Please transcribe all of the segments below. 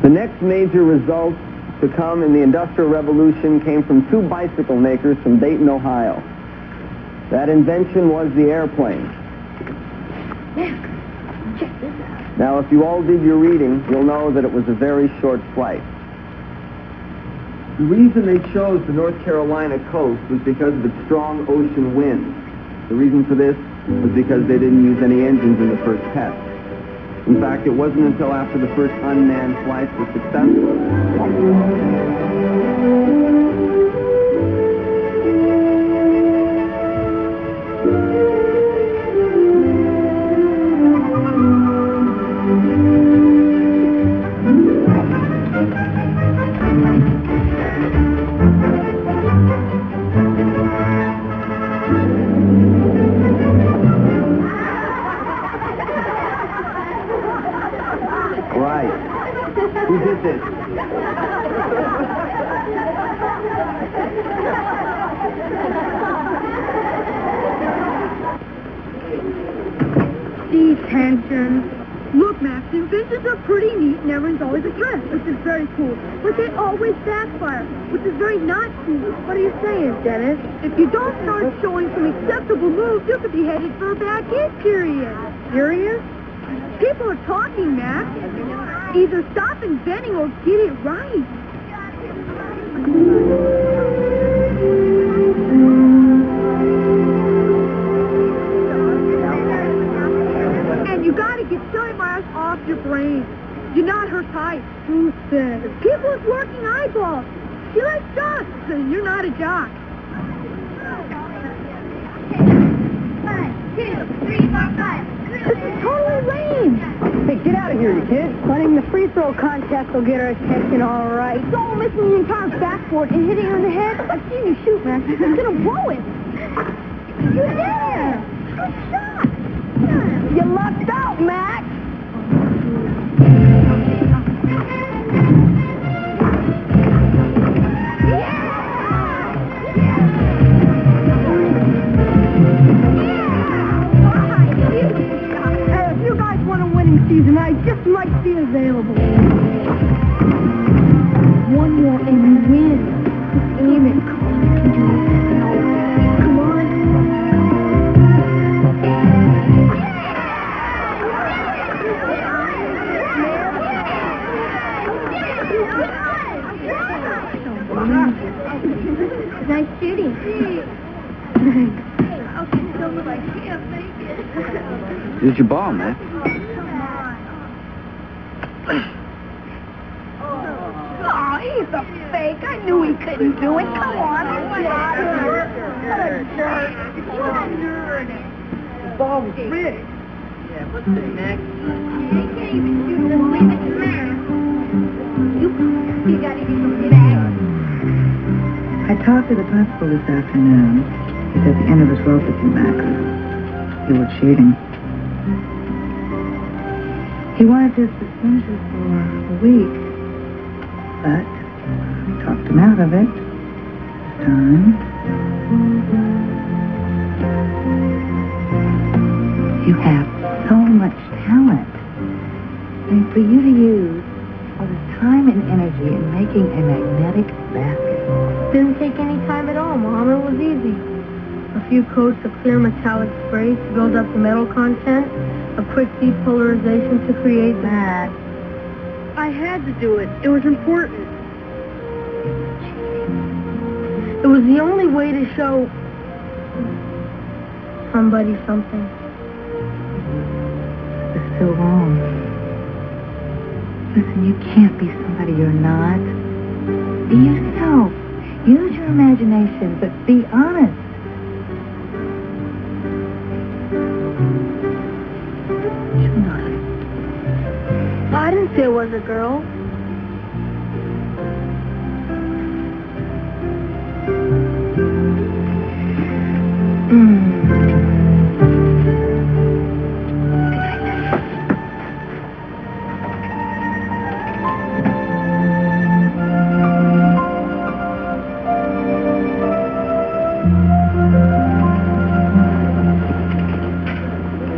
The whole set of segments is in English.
The next major result to come in the Industrial Revolution came from two bicycle makers from Dayton, Ohio. That invention was the airplane. Check this out. Now, if you all did your reading, you'll know that it was a very short flight. The reason they chose the North Carolina coast was because of its strong ocean winds. The reason for this was because they didn't use any engines in the first test. In fact, it wasn't until after the first unmanned flights were successful. Right. Who did this? Detention. Look, Max, inventions are pretty neat and everyone's always addressed, which is very cool. But they always backfire, which is very not cool. What are you saying, Dennis? If you don't start showing some acceptable moves, you could be headed for a bad hit period. Serious? People are talking, Max. Either stop inventing or get it right. And you gotta get silly Myers off your brain. You're not her type. Who said? People with working eyeballs. She likes jocks, and you're not a jock. 1, 2, 3, 4, 5. This is totally lame. Hey, get out of here, you kids. Winning the free throw contest will get her attention, all right. Don't missing the entire backboard and hitting her in the head. I've seen you shoot, Max. It's gonna blow it. You're there. Good shot. You lucked out, Max. Season, I just might be available. One more and you win. Just aim it. Come on. Nice shooting. Here's your ball, man. Oh, he's a fake. I knew he couldn't do it. Come on. What a jerk. What a jerk. What a nerd. The ball was big. Yeah, what's the next? You can't even shoot the leave it to Max. You gotta get some back. I talked to the principal this afternoon. He's at the end of his rope with you, Max. You were cheating. He wanted to suspend you for a week, but talked him out of it this time. You have so much talent. I mean, for you to use all this time and energy in making a magnetic basket. Didn't take any time at all, Mom. It was easy. A few coats of clear metallic spray to build up the metal content. A quick depolarization to create that. I had to do it. It was important. It was the only way to show somebody something. It's so wrong. Listen, you can't be somebody you're not. Be yourself. Use your imagination, but be honest. I didn't say it was a girl.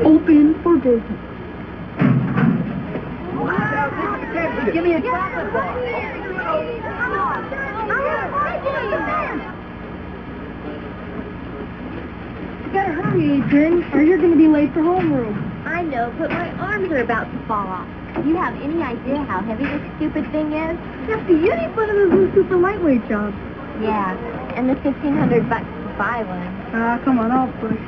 Open for business. Give me a chocolate bar. You better hurry, Adrian, or you're going to be late for homeroom. I know, but my arms are about to fall off. Do you have any idea how heavy this stupid thing is? That's the beauty fun of the new super lightweight job. Yeah, and the $1,500 to buy one. Ah, come on, I'll push.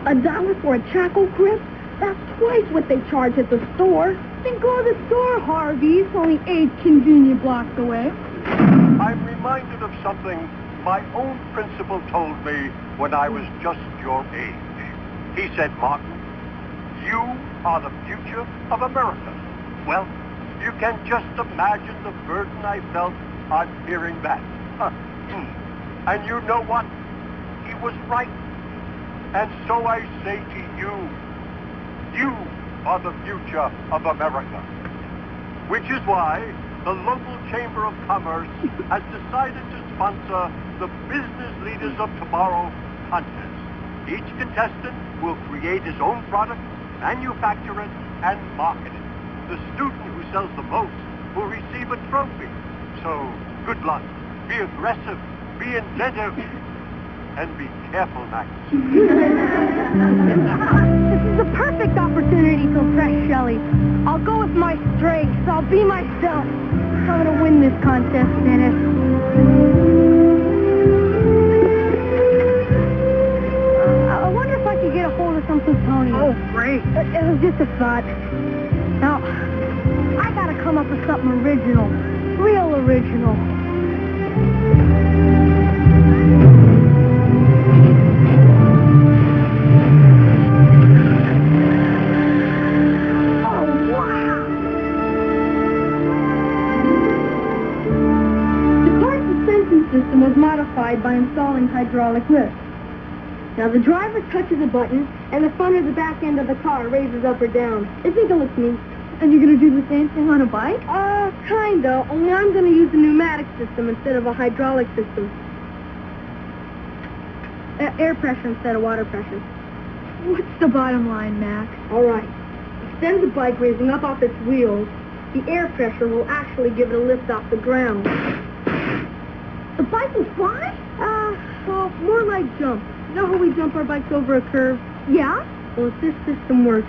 $1 for a charcoal grip? That's twice what they charge at the store. Then go to the store, Harvey. It's only 8 convenient blocks away. I'm reminded of something my own principal told me when I was just your age. He said, Martin, you are the future of America. Well, you can just imagine the burden I felt on hearing that. And you know what? He was right. And so I say to you, you are the future of America. Which is why the local Chamber of Commerce has decided to sponsor the Business Leaders of Tomorrow contest. Each contestant will create his own product, manufacture it, and market it. The student who sells the most will receive a trophy. So, good luck. Be aggressive. Be inventive. And be careful, Max. This is the perfect opportunity to impress Shelley. I'll go with my strengths. I'll be myself. I'm going to win this contest, Dennis. I wonder if I could get a hold of some plutonium. Oh, great. It was just a thought. Now, I got to come up with something original. Real original. System was modified by installing hydraulic lifts. Now the driver touches a button and the front or the back end of the car raises up or down. I think it looks neat. And you're going to do the same thing on a bike? Kinda, only I'm going to use a pneumatic system instead of a hydraulic system. Air pressure instead of water pressure. What's the bottom line, Max? All right. Instead of the bike raising up off its wheels, the air pressure will actually give it a lift off the ground. The bike will fly? Well, more like jump. You know how we jump our bikes over a curve? Yeah? Well, if this system works,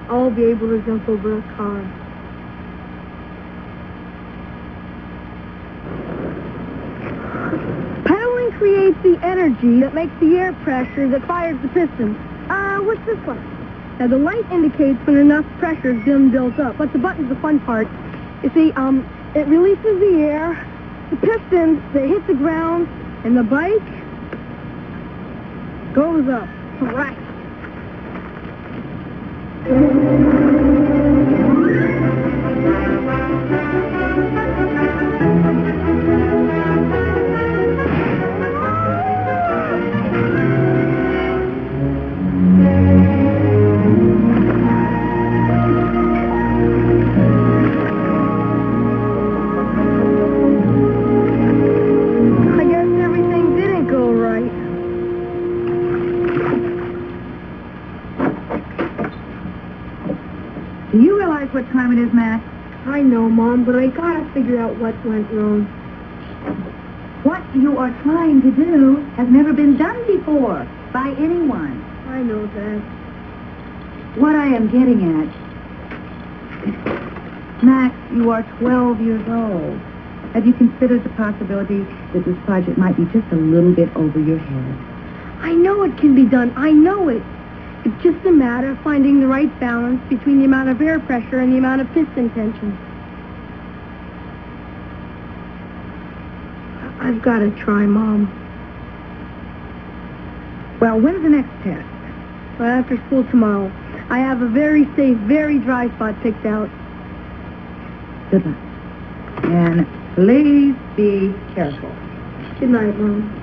I'll be able to jump over a car. Pedaling creates the energy that makes the air pressure that fires the piston. What's this one? Now, the light indicates when enough pressure is being built up, but the button's the fun part. You see, it releases the air. The pistons, they hit the ground, and the bike goes up. Right. Do you realize what time it is, Max? I know, Mom, but I gotta figure out what went wrong. What you are trying to do has never been done before by anyone. I know that. What I am getting at, Max, you are 12 years old. Have you considered the possibility that this project might be just a little bit over your head? I know it can be done. I know it. It's just a matter of finding the right balance between the amount of air pressure and the amount of piston tension. I've got to try, Mom. Well, when's the next test? Well, after school tomorrow. I have a very safe, very dry spot picked out. Good luck. And please be careful. Good night, Mom.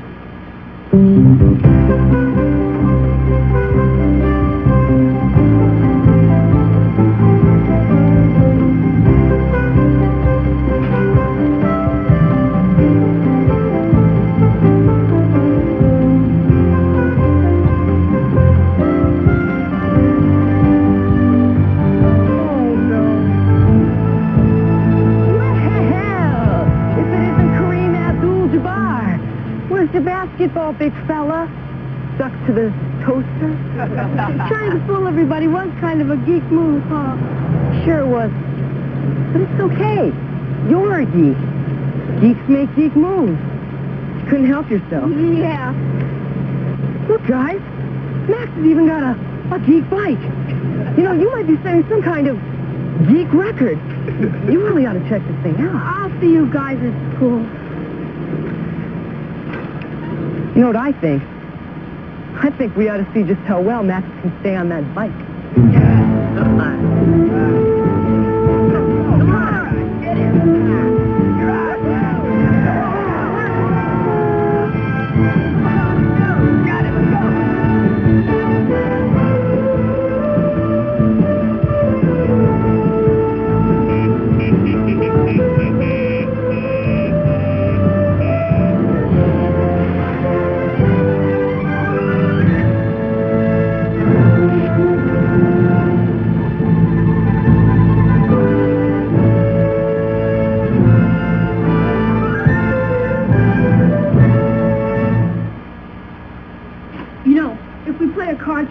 basketball, big fella. Stuck to the toaster. Trying to fool everybody was kind of a geek move, huh? Sure was. But it's okay. You're a geek. Geeks make geek moves. You couldn't help yourself. Yeah. Look, guys. Max has even got a geek bike. You know, you might be setting some kind of geek record. You really ought to check this thing out. I'll see you guys at school. You know what I think? I think we ought to see just how well Max can stay on that bike. Come on. Come on. Get in. You're out. Got it. Go.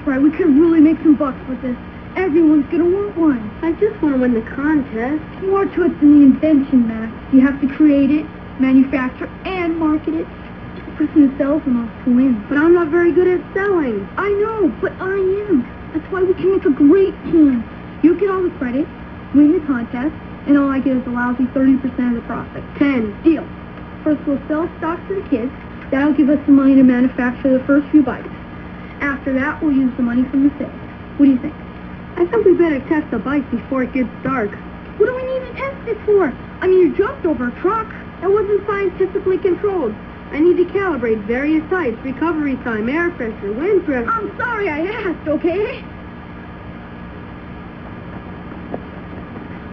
Right, we could really make some bucks with this. Everyone's gonna want one. I just want to win the contest. More to it than the invention, Max. You have to create it, manufacture, and market it. The person who sells them has to win. But I'm not very good at selling. I know, but I am. That's why we can make a great team. You get all the credit, win the contest, and all I get is a lousy 30% of the profit. 10. Deal. First we'll sell stocks to the kids. That'll give us the money to manufacture the first few bikes. After that, we'll use the money from the sales. What do you think? I think we better test the bike before it gets dark. What do we need to test it for? I mean, you jumped over a truck. That wasn't scientifically controlled. I need to calibrate various heights, recovery time, air pressure, wind pressure. I'm sorry I asked, okay?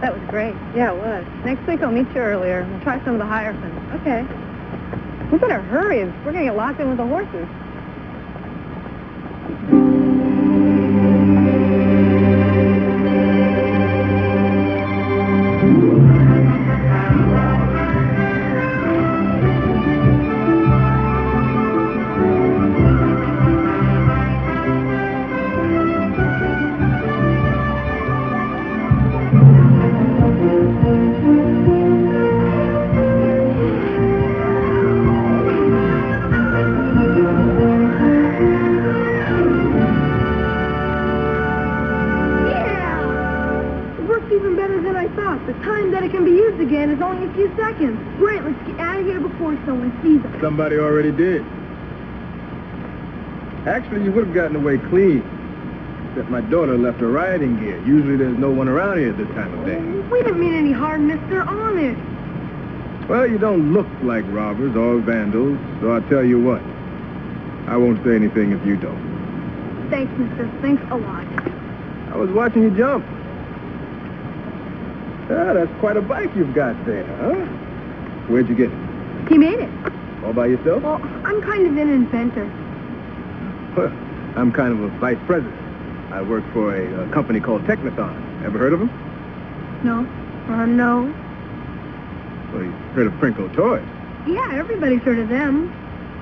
That was great. Yeah, it was. Next week I'll meet you earlier. We'll try some of the Hierophants. Okay. We better hurry. We're going to get locked in with the horses. Somebody already did. Actually, you would have gotten away clean. Except my daughter left her riding gear. Usually there's no one around here at this time of day. We didn't mean any harm, mister. Honest. Well, you don't look like robbers or vandals, so I'll tell you what. I won't say anything if you don't. Thanks, mister. Thanks a lot. I was watching you jump. Ah, that's quite a bike you've got there, huh? Where'd you get it? He made it. All by yourself? Well, I'm kind of an inventor. Well, I'm kind of a vice president. I work for a company called Technothon. Ever heard of them? No. No. Well, you've heard of Krinko Toys. Yeah, everybody's heard of them.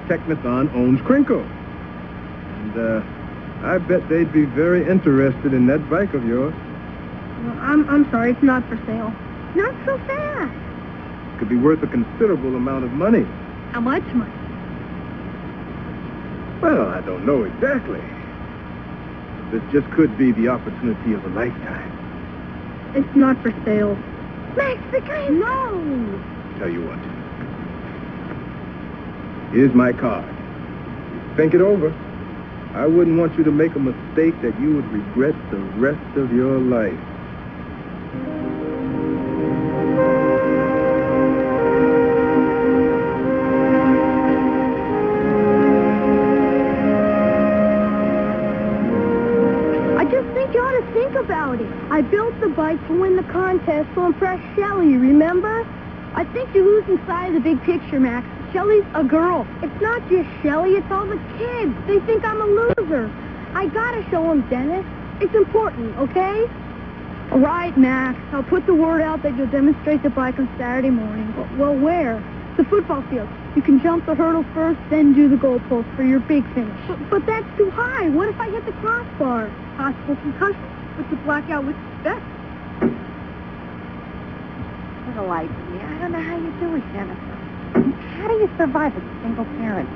Technothon owns Krinko. And, I bet they'd be very interested in that bike of yours. Well, I'm sorry, it's not for sale. Not so fast. Could be worth a considerable amount of money. How much money? Well, I don't know exactly. This just could be the opportunity of a lifetime. It's not for sale. Max, the guy... No! Tell you what. Here's my card. Think it over. I wouldn't want you to make a mistake that you would regret the rest of your life. I built the bike to win the contest to impress Shelley, remember? I think you're losing sight of the big picture, Max. Shelley's a girl. It's not just Shelley, it's all the kids. They think I'm a loser. I gotta show them, Dennis. It's important, okay? All right, Max. I'll put the word out that you'll demonstrate the bike on Saturday morning. Well, where? The football field. You can jump the hurdle first, then do the goalpost for your big finish. But that's too high. What if I hit the crossbar? Possible concussion, but you black out with success. Little idea. I don't know how you do it, Jennifer. How do you survive as a single parent?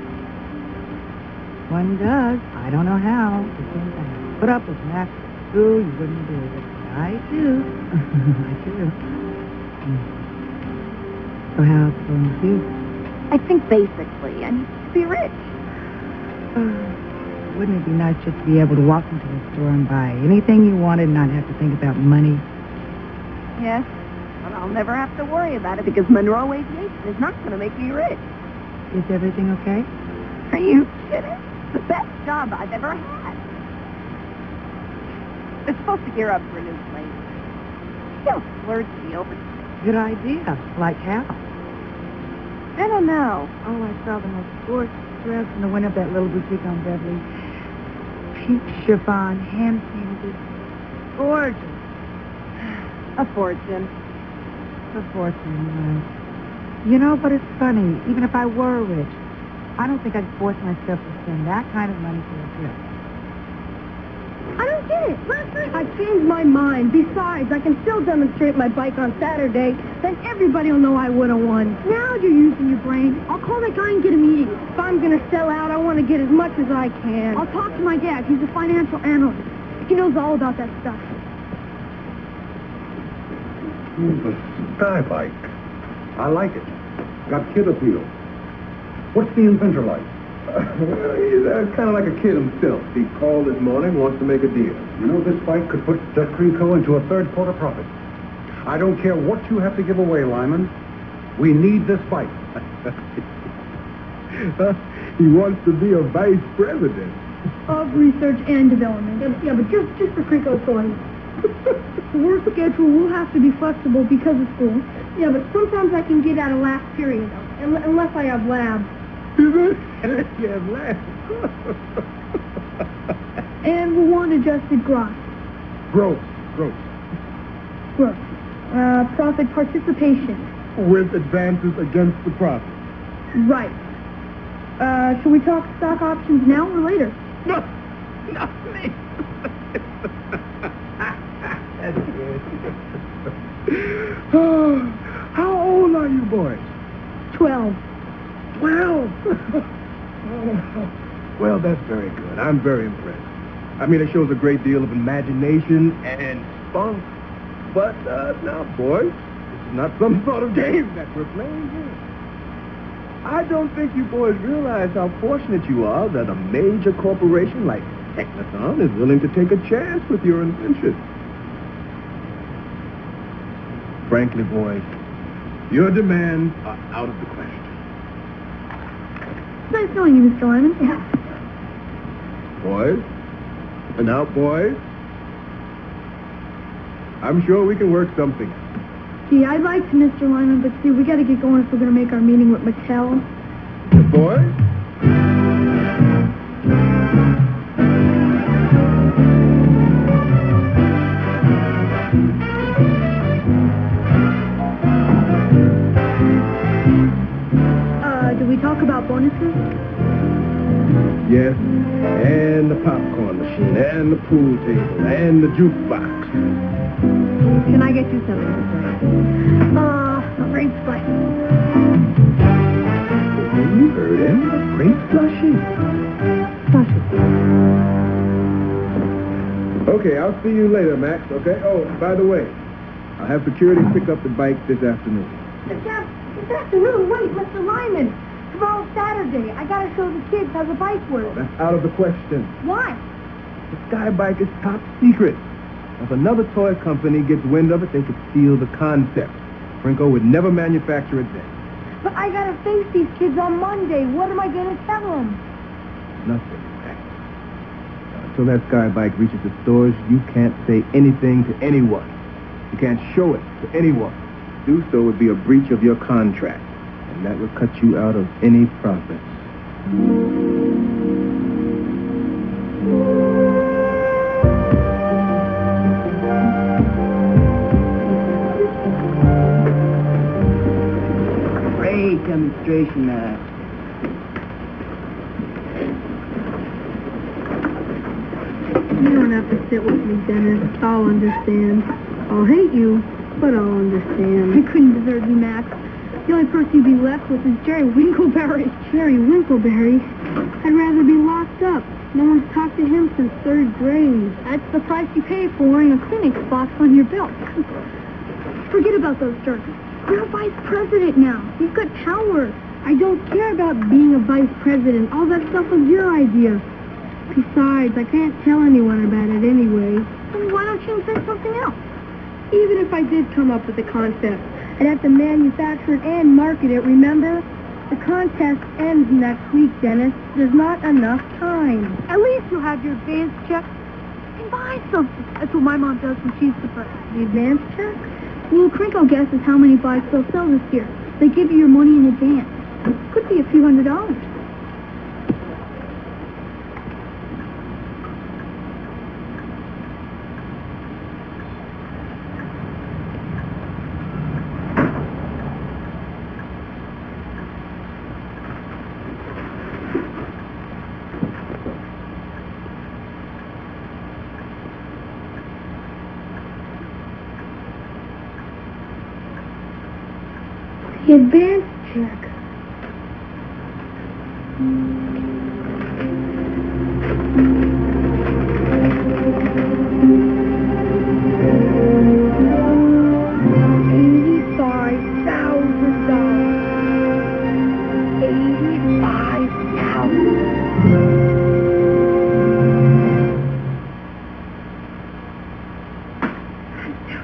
One does. I don't know how. The things I have to put up with Max through, you wouldn't believe it. I do. I do. So how's it going with you? I think basically I need to be rich. Wouldn't it be nice just to be able to walk into a store and buy anything you wanted and not have to think about money? Yes, but I'll never have to worry about it because Monroe Aviation is not going to make me rich. Is everything okay? Are you kidding? The best job I've ever had. They're supposed to gear up for a new plane. Still flirts me over. Good idea. Like how? I don't know. Oh, I saw the most gorgeous dress in the window of that little boutique on Beverly. Peach chiffon, hand-painted. Gorgeous. A fortune. A fortune, right. You know, but it's funny. Even if I were rich, I don't think I'd force myself to spend that kind of money for a trip. I don't get it. Last night I changed my mind. Besides, I can still demonstrate my bike on Saturday. Then everybody will know I would have won. Now you're using your brain. I'll call that guy and get a meeting. If I'm going to sell out, I want to get as much as I can. I'll talk to my dad. He's a financial analyst. He knows all about that stuff. The Sky Bike. I like it. Got kid appeal. What's the inventor like? He's kind of like a kid himself. He called this morning, wants to make a deal. You know, this bike could put Creco into a third quarter profit. I don't care what you have to give away, Lyman. We need this bike. He wants to be a vice president. Of research and development. Yeah, but just for Crico's going. The work schedule will have to be flexible because of school. Yeah, but sometimes I can get out of last period, unless I have lab. You have laughed. And we'll want adjusted gross. Gross. Gross. Profit participation. With advances against the profit. Right. Shall we talk stock options now or later? No, please. That's good. How old are you boys? 12. 12. Well, that's very good. I'm very impressed. I mean, it shows a great deal of imagination and spunk. But now, boys, this is not some sort of game that we're playing here. I don't think you boys realize how fortunate you are that a major corporation like Technothon is willing to take a chance with your invention. Frankly, boys, your demands are out of the question. Nice knowing you, Mr. Lyman. Boys, and now, boys, I'm sure we can work something. Gee, I'd like to, Mr. Lyman, but see, we got to get going if we're going to make our meeting with Mattel. Boys? Do we talk about bonuses? Yes, and the popcorn machine, and the pool table, and the jukebox. Can I get you something to say? A great slice. You heard him. A great slushy. Okay, I'll see you later, Max, okay? Oh, by the way, I'll have security pick up the bike this afternoon. This afternoon? Wait, Mr. Lyman. Tomorrow's Saturday. I got to show the kids how the bike works. That's out of the question. Why? The Sky Bike is top secret. If another toy company gets wind of it, they could steal the concept. Frinco would never manufacture it then. But I got to face these kids on Monday. What am I going to tell them? Nothing. Until that Sky Bike reaches the stores, you can't say anything to anyone. You can't show it to anyone. To do so would be a breach of your contract, and that would cut you out of any profits. Great. demonstration, You don't have to sit with me, Dennis. I'll understand. I'll hate you, but I'll understand. I couldn't desert you, Max. The only person you'd be left with is Jerry Winkleberry. Jerry Winkleberry? I'd rather be locked up. No one's talked to him since 3rd grade. That's the price you pay for wearing a Kleenex box on your belt. Forget about those jerks. You're a vice president now. You've got power. I don't care about being a vice president. All that stuff was your idea. Besides, I can't tell anyone about it anyway. Then why don't you invent something else? Even if I did come up with the concept, I'd have to manufacture it and market it, remember? The contest ends next week, Dennis. There's not enough time. At least you'll have your advance check and buy something. That's what my mom does when she's depressed. The advance check? Well, Krinko guesses how many bikes they'll sell this year. They give you your money in advance. Could be a few $100s. The advance check.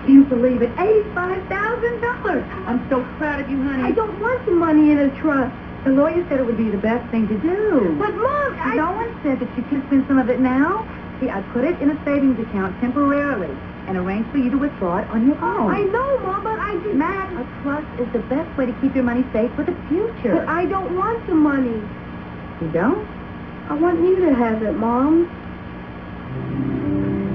Can't believe it. $85,000. I'm so proud of you, honey. I don't want the money in a trust. The lawyer said it would be the best thing to do. But, Mom, No one said that you could spend some of it now. See, I put it in a savings account temporarily and arranged for you to withdraw it on your own. I know, Mom, but I just... Matt, a trust is the best way to keep your money safe for the future. But I don't want the money. You don't? I want you to have it, Mom.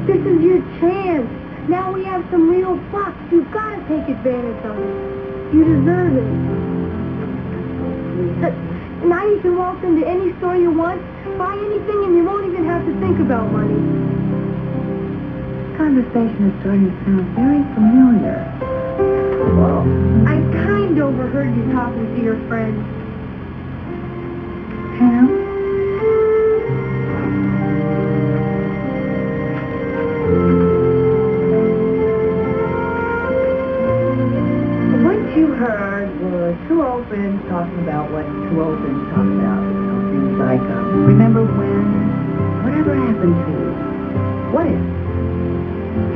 This is your chance. Now we have some real bucks. You've got to take advantage of it. You deserve it. Now you can walk into any store you want, buy anything, and you won't even have to think about money. This conversation is starting to sound very familiar. Well, I kind of overheard you talking to your friend. Pam? What you heard was two old friends talking about what two old friends talk about. Things like, remember when? Whatever happened to you? What if?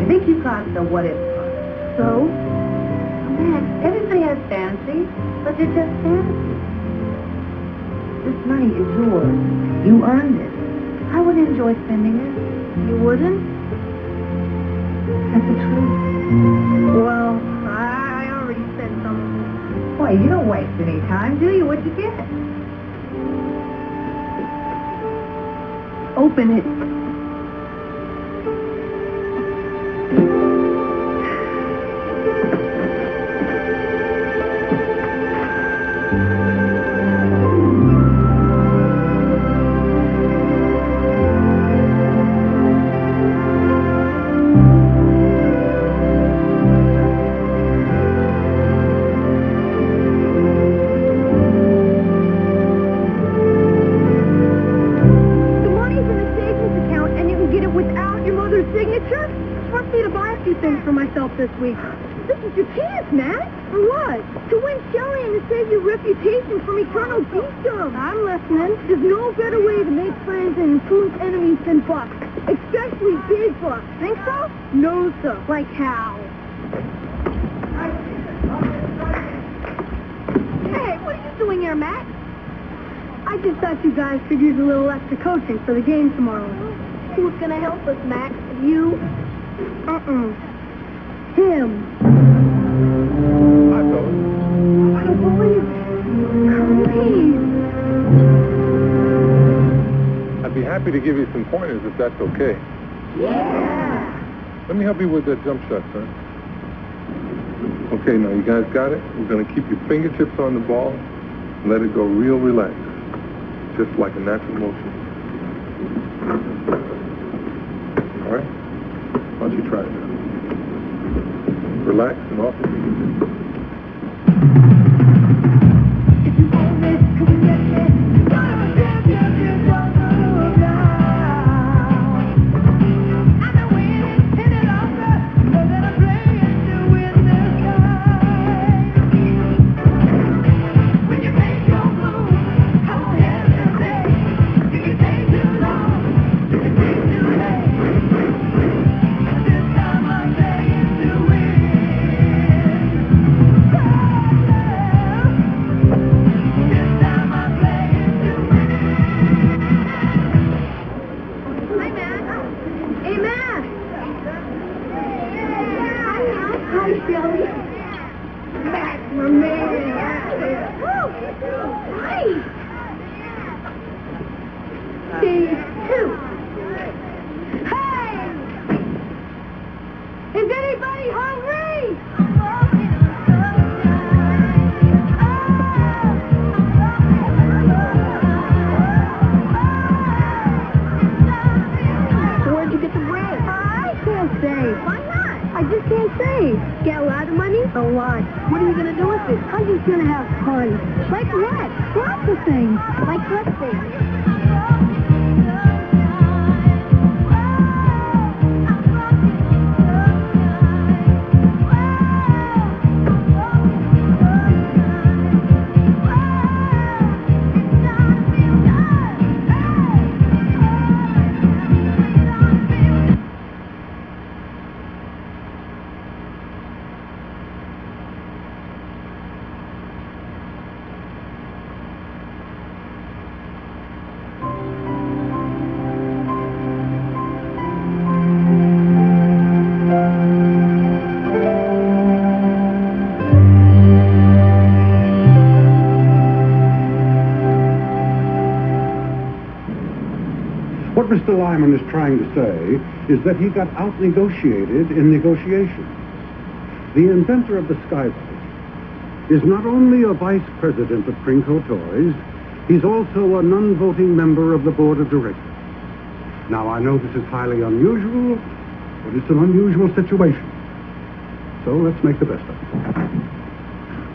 I think you caught the what if part. So? Man, everybody has fancy, but they're just fancy. This money is yours. You earned it. I would enjoy spending it. You wouldn't? That's the truth. Well, I already spent some of it. Boy, you don't waste any time, do you? What'd you get? Open it. This week. This is your chance, Matt. For what? To win Shelley and to save your reputation from eternal geekdom. I'm listening. There's no better way to make friends and influence enemies than bucks. Especially big bucks. Think so? No, sir. Like how? Hey, what are you doing here, Matt? I just thought you guys could use a little extra coaching for the game tomorrow. Who's gonna help us, Max? You? Him. Hi, fellas. I don't believe it. Great. I'd be happy to give you some pointers if that's okay. Yeah. Let me help you with that jump shot, son. Okay, now you guys got it? We're going to keep your fingertips on the ball. Let it go real relaxed, just like a natural motion. All right? Why don't you try it now? Relax and off it. What Mr. Lyman is trying to say is that he got out-negotiated in negotiations. The inventor of the Skyboat is not only a vice president of Prinko Toys, he's also a non-voting member of the board of directors. Now, I know this is highly unusual, but it's an unusual situation. So let's make the best of it.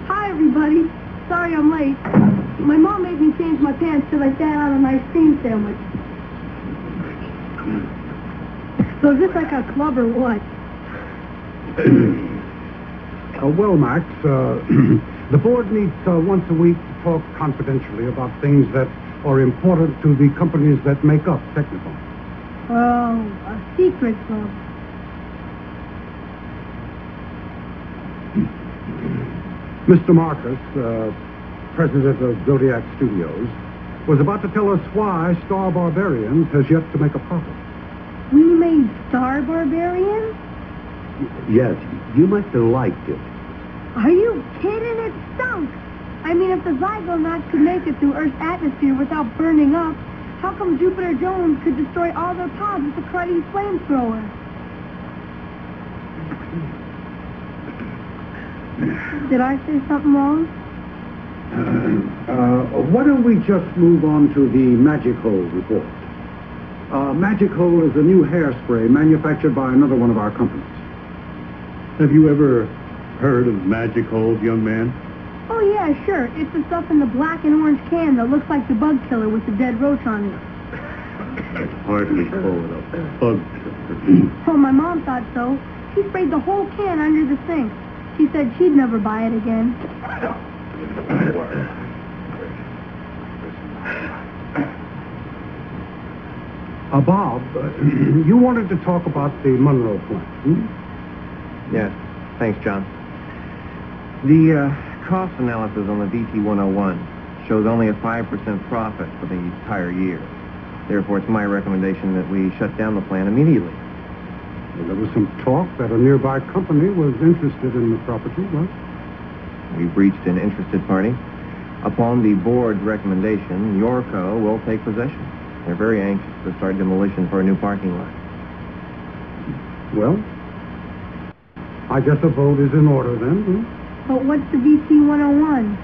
Hi, everybody. Sorry I'm late. My mom made me change my pants till I sat on an ice cream sandwich. So is this like a club or what? Well, Max, the board meets once a week to talk confidentially about things that are important to the companies that make up Techniphone. Oh, a secret club. Mr. Marcus, president of Zodiac Studios, was about to tell us why Star Barbarians has yet to make a profit. We made Star Barbarians? Yes, you must have liked it. Are you kidding? It stunk. I mean, if the Zygonnauts could make it through Earth's atmosphere without burning up, how come Jupiter Jones could destroy all their pods with a cruddy flamethrower? Did I say something wrong? Why don't we just move on to the Magic Hole report? Magic Hole is a new hairspray manufactured by another one of our companies. Have you ever heard of Magic Hole, young man? Oh, yeah, sure. It's the stuff in the black and orange can that looks like the bug killer with the dead roach on it. That's hardly called a bug killer. Oh, my mom thought so. She sprayed the whole can under the sink. She said she'd never buy it again. Bob, you wanted to talk about the Monroe plant, hmm? Yes. Thanks, John. The cost analysis on the VT-101 shows only a 5% profit for the entire year. Therefore, it's my recommendation that we shut down the plant immediately. Well, there was some talk that a nearby company was interested in the property, right? We've reached an interested party. Upon the board's recommendation, Yorko will take possession. They're very anxious to start demolition for a new parking lot. Well, I guess a vote is in order then. Hmm? But what's the VT-101?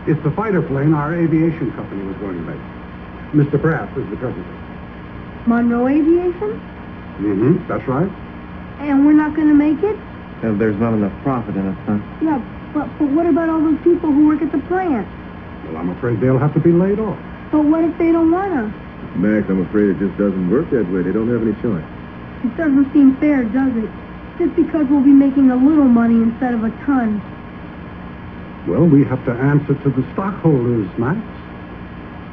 It's the fighter plane our aviation company was going to make. Mr. Braff is the president. Monroe Aviation? Mm-hmm, that's right. And we're not going to make it? There's not enough profit in it, son. Yeah, but what about all those people who work at the plant? Well, I'm afraid they'll have to be laid off. But what if they don't want to? Max, I'm afraid it just doesn't work that way. They don't have any choice. It doesn't seem fair, does it? Just because we'll be making a little money instead of a ton. Well, we have to answer to the stockholders, Max.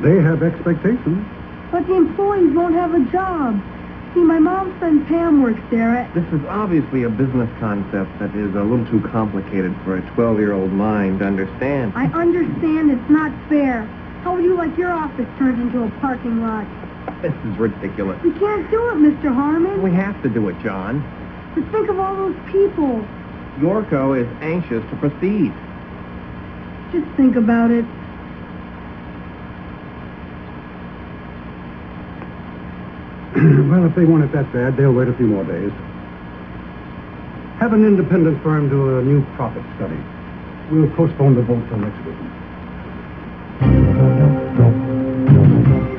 They have expectations. But the employees won't have a job. See, my mom's friend Pam works there. This is obviously a business concept that is a little too complicated for a 12-year-old mind to understand. I understand it's not fair. How would you like your office turned into a parking lot? This is ridiculous. We can't do it, Mr. Harmon. We have to do it, John. Just think of all those people. Yorko is anxious to proceed. Just think about it. Well, if they want it that bad, they'll wait a few more days. Have an independent firm do a new profit study. We'll postpone the vote till next week.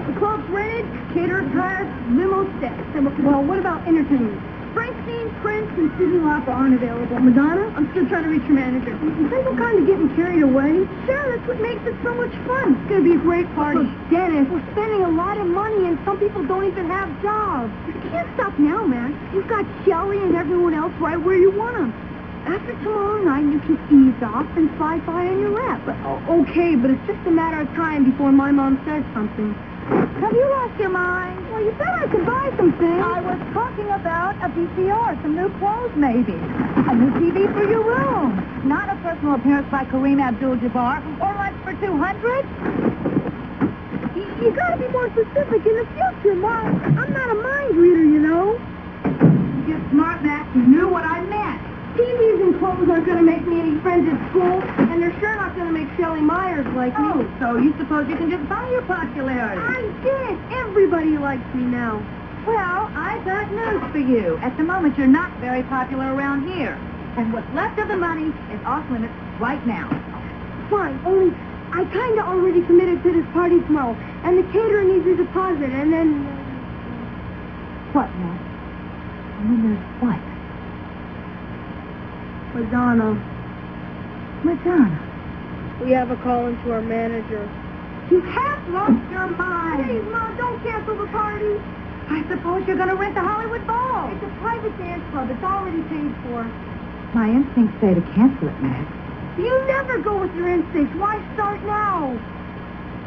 The club's rented, caterers hired, limo steps. Well, what about entertainment? Springsteen, Prince, and Sydney Lauper aren't available. Madonna? I'm still trying to reach your manager. You think we're kind of getting carried away? Sure, that's what makes it so much fun. It's going to be a great party. Look, Dennis, we're spending a lot of money, and some people don't even have jobs. You can't stop now, man. You've got Shelley and everyone else right where you want them. After tomorrow night, you can ease off and slide by on your lap. Okay, but it's just a matter of time before my mom says something. Have you lost your mind? Well, you said I could buy some things. I was talking about a VCR, some new clothes, maybe. A new TV for your room. Not a personal appearance by Kareem Abdul-Jabbar or lunch for 200. You gotta be more specific in the future, Mom. I'm not a mind reader, you know. You're smart, Max. You knew what I meant. TVs and clothes aren't going to make me any friends at school, and they're sure not going to make Shelley Myers like me. Oh, so you suppose you can just buy your popularity? I did. Everybody likes me now. Well, I got news for you. At the moment, you're not very popular around here. And what's left of the money is off limits right now. Fine, only I kind of already committed to this party tomorrow, and the caterer needs a deposit, and then... What, Max? I mean, there's what? Madonna. We have a call into our manager. You have lost your mind. Please, Mom, don't cancel the party. I suppose you're going to rent the Hollywood Bowl. It's a private dance club. It's already paid for. My instincts say to cancel it, Max. You never go with your instincts. Why start now?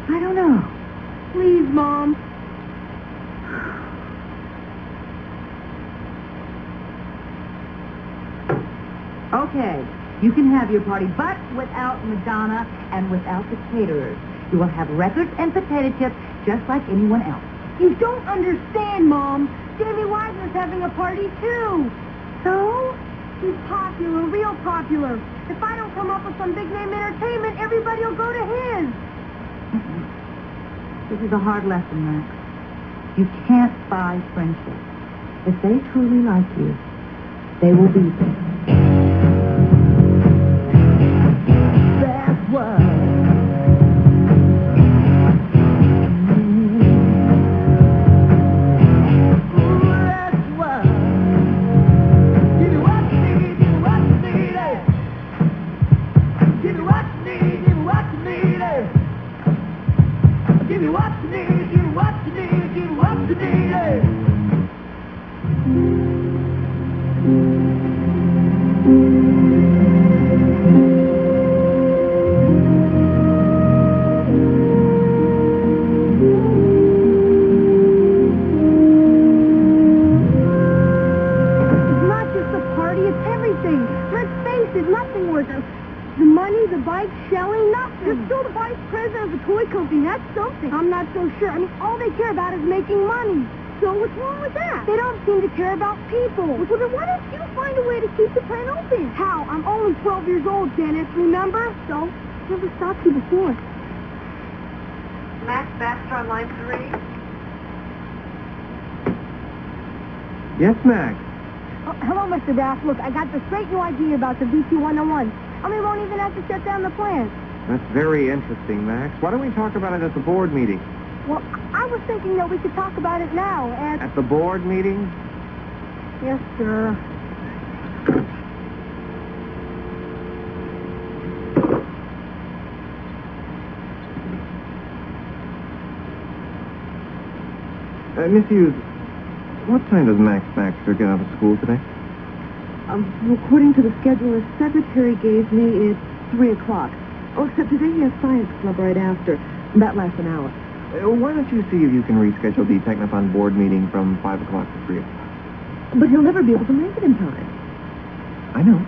I don't know. Please, Mom. Okay, you can have your party, but without Madonna and without the caterers. You will have records and potato chips just like anyone else. You don't understand, Mom. Jamie Wagner's having a party, too. So? He's popular, real popular. If I don't come up with some big-name entertainment, everybody will go to his. This is a hard lesson, Max. You can't buy friendship. If they truly like you, they will be there. That's what... I'm not so sure. I mean, all they care about is making money. So what's wrong with that? They don't seem to care about people. Well, then why don't you find a way to keep the plant open? How? I'm only 12 years old, Dennis, remember? So, never stopped you before. Max Baxter on line 3. Yes, Max. Oh, hello, Mr. Braff. Look, I got this great new idea about the VC-101. And we won't even have to shut down the plant. That's very interesting, Max. Why don't we talk about it at the board meeting? Well, I was thinking that we could talk about it now At the board meeting? Yes, sir. Miss Hughes, what time does Max Baxter get out of school today? According to the schedule his secretary gave me, it's 3 o'clock. Oh, except today he has science club right after. That lasts an hour. Why don't you see if you can reschedule the Technophon board meeting from 5 o'clock to 3 o'clock? But he'll never be able to make it in time. I know.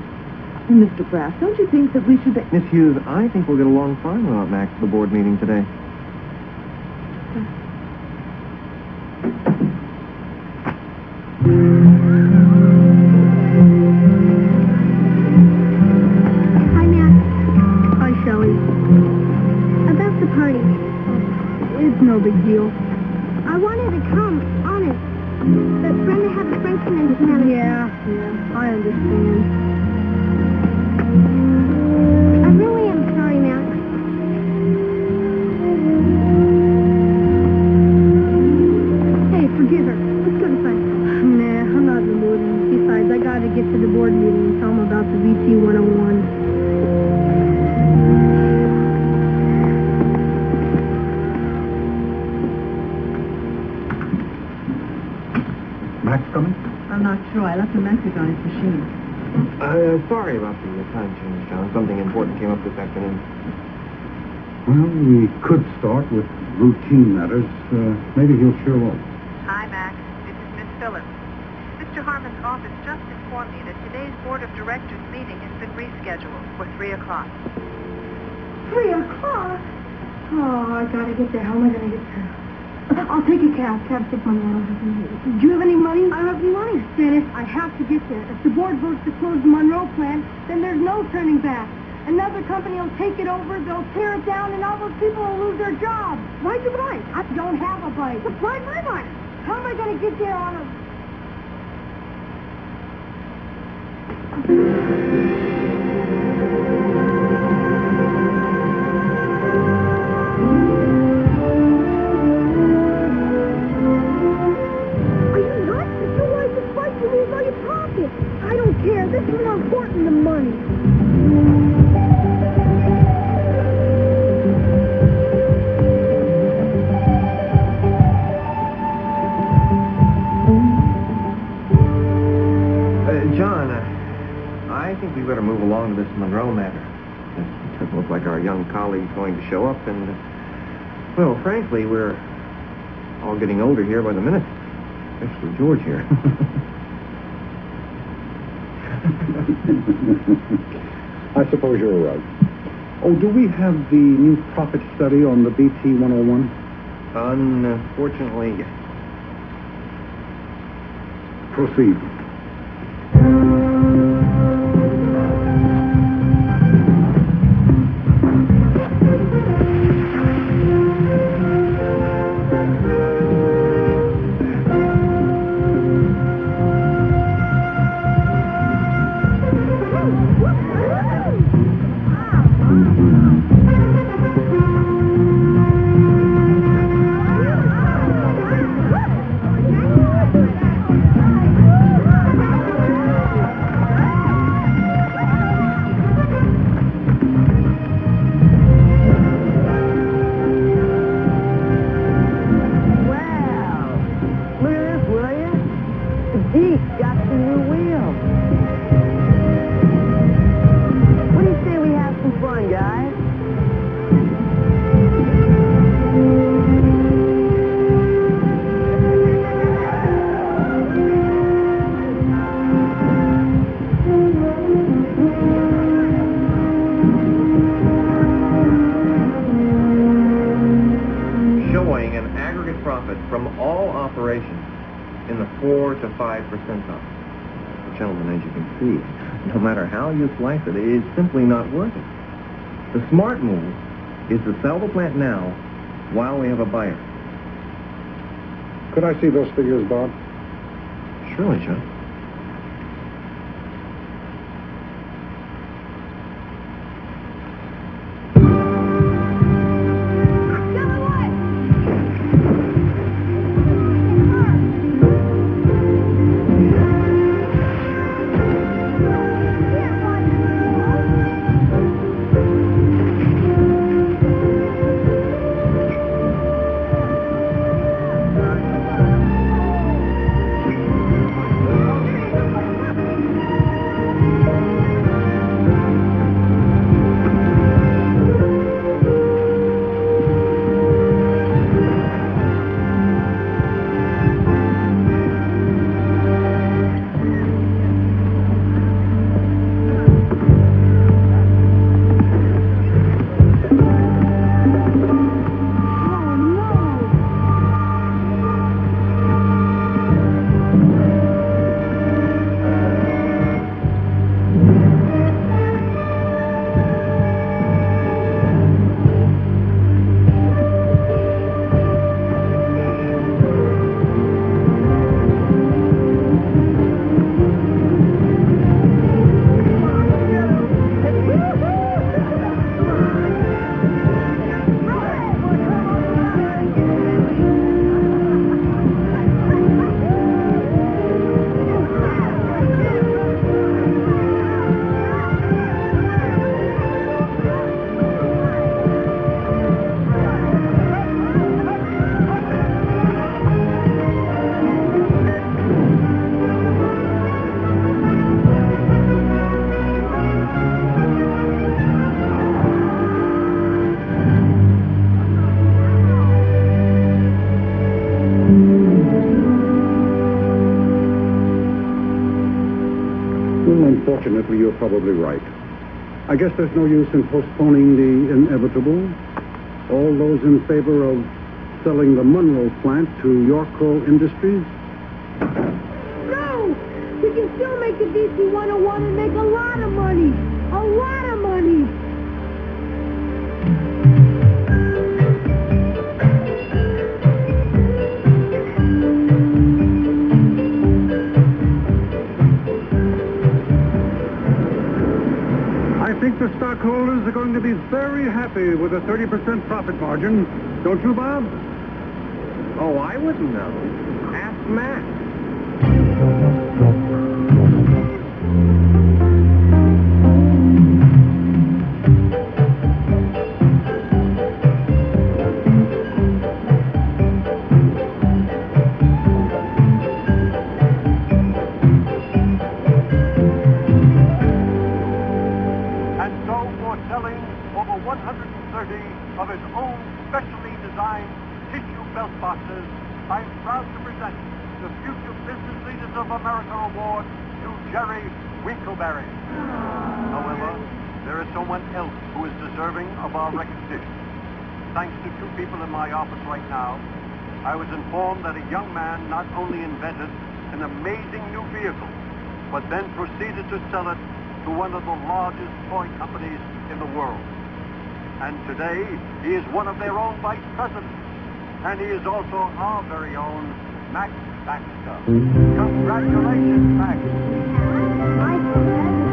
Mr. Graff, don't you think that we should... Miss Hughes, I think we'll get along fine without Max at the board meeting today. Hi, Matt. Hi, Shelley. About the party. It's no big deal. I wanted to come, honest. But Brenda had a Frenchman in town. Yeah, I understand. I really am sorry, Max. Hey, forgive her. Let's go to fun. Nah, I'm not in the mood. Besides, I gotta get to the board meeting and tell them about the VT 101. Max coming? I'm not sure. I left a message on his machine. Sorry about the time change, John. Something important came up this afternoon. Well, we could start with routine matters. Maybe he'll show up. Hi, Max. This is Miss Phillips. Mr. Harmon's office just informed me that today's Board of Directors meeting has been rescheduled for 3 o'clock. 3 o'clock? Oh, I gotta get there. How am I gonna get there? I'll take a cab. Cab's take money. I don't have any money. Do you have any money? I don't have any money. Dennis, I have to get there. If the board votes to close the Monroe plant, then there's no turning back. Another company will take it over, they'll tear it down, and all those people will lose their jobs. Ride your bike. I don't have a bike. But ride my bike. How am I going to get there on a... Are you nuts? If you ride this bike, you lose all your profit. I don't care. This is more important than money. John, I think we better move along to this Monroe matter. It doesn't look like our young colleague's going to show up, and, well, frankly, we're all getting older here by the minute. Especially George here. I suppose you're right. Oh, do we have the new profit study on the BT 101? Unfortunately, yes. Proceed. From all operations in the 4 to 5 percentile. Gentlemen, as you can see, no matter how you slice it, it's simply not working. The smart move is to sell the plant now while we have a buyer. Could I see those figures, Bob? Surely, John. frankly, you're probably right. I guess there's no use in postponing the inevitable. All those in favor of selling the Monroe plant to Yorko Industries? No! We can still make the DC-101 and make a lot of money! A lot of money! I think the stockholders are going to be very happy with a 30% profit margin. Don't you, Bob? Oh, I wouldn't know. Ask Matt. And so, foretelling over 130 of his own specially designed tissue belt boxes, I'm proud to present the Future Business Leaders of America Award to Jerry Winkleberry. However, there is someone else who is deserving of our recognition. Thanks to two people in my office right now, I was informed that a young man not only invented an amazing new vehicle, but then proceeded to sell it to one of the largest toy companies in the world. And today, he is one of their own vice presidents. And he is also our very own Max Baxter. Congratulations, Max. Vice President.